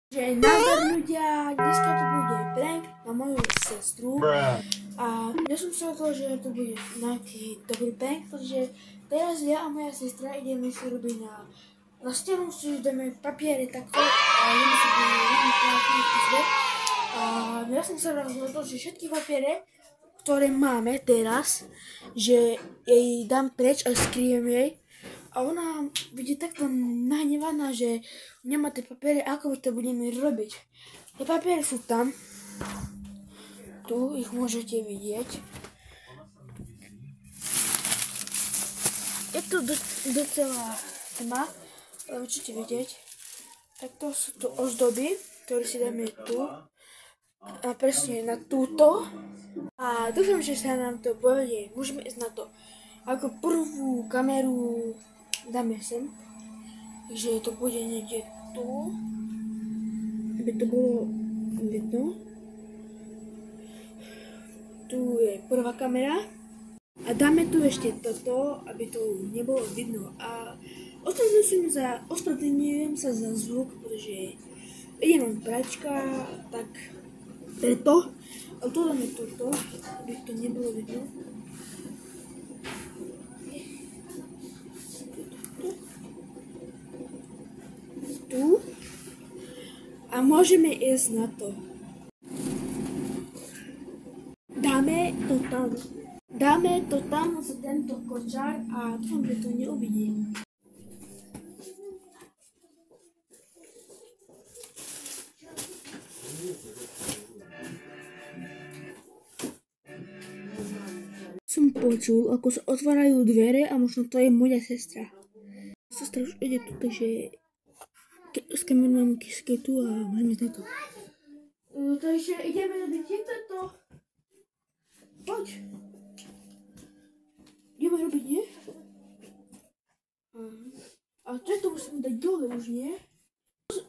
Že nazdar ľudia, dneska to bude prank na moju sestru a ja som sa rozhodol, že to bude nejaký dobrý prank, pretože teraz ja a moja sestra ideme si robiť na stenu, si dáme papiere takto a ideme si robiť izbe. A ja som sa rozhodol, že všetky papiere, ktoré máme teraz, že jej dám preč a skryjem jej. A ona bude takto nahnevaná, že nemá tie papiere, ako to budeme robiť. Tie papiere sú tam. Tu ich môžete vidieť. Je tu docela tma, ale určite vidieť. Takto sú tu ozdoby, ktoré si dáme tu. A presne na túto. A dúfam, že sa nám to bude. Môžeme ísť na to. Ako prvú kameru dáme sem, takže to bude niekde tu, aby to bolo vidno. Tu je prvá kamera a dáme tu ešte toto, aby to nebolo vidno. A ospravedlňujem sa za zvuk, pretože idem pračka, tak preto. A tu dáme toto, aby to nebolo vidno. Tu a môžeme ísť na to. Dáme to tam za tento kočár a dúfam, že to neuvidí. Som počul, ako sa otvárajú dvere a možno to je moja sestra. Sestra už ide tu, takže skamerujem kisketu a môžeme ísť na to. Takže ideme robiť to. Poď. Ideme robiť, nie? A to musíme dať dole už, nie?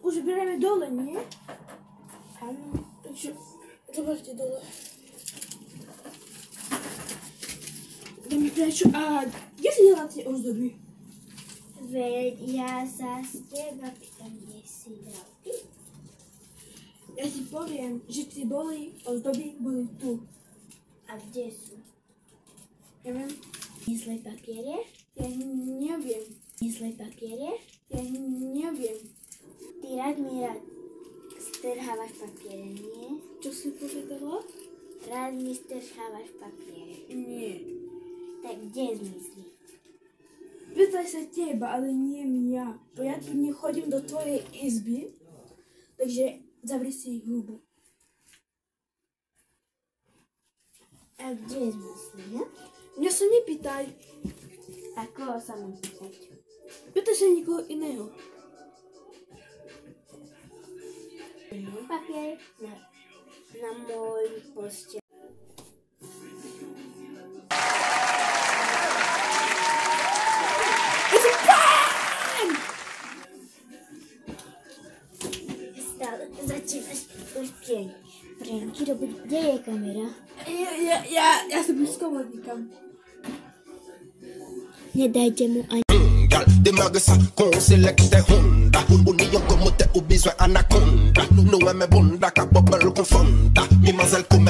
Už bereme dole, nie? Áno, takže zoberte dole. Dáme prečo a kde si deláte ozdoby? Veď ja sa z teba pýtam, kde si dal ty. Ja ti poviem, že tie ozdoby boli tu. A kde sú? Neviem. Myslej papiere? Ja neviem. Myslej papiere? Ja neviem. Ty rád strhávaš papiere, nie? Čo si povedala? Rád mi strhávaš papiere. Nie. Tak kde zmyslí? Pýtaj sa teba, ale nie mňa. Bo ja tu nechodím do tvojej izby, takže zavri si hubu. A kde zmyslí, ne? Mňa sa nepýtaj. A koho sa mám pýtať? Pýtaj sa nikoho iného. Papier na môj postel. Začínaš už pranky robiť. Kde je kamera? Ja sa blízko nikam. Nedajte mu ani. Démarre ça, qu'on sélecte Honda. Union comme t'es au besoin anaconda. Nous aimons bonda, qu'à bubble confonda. Mademoiselle comme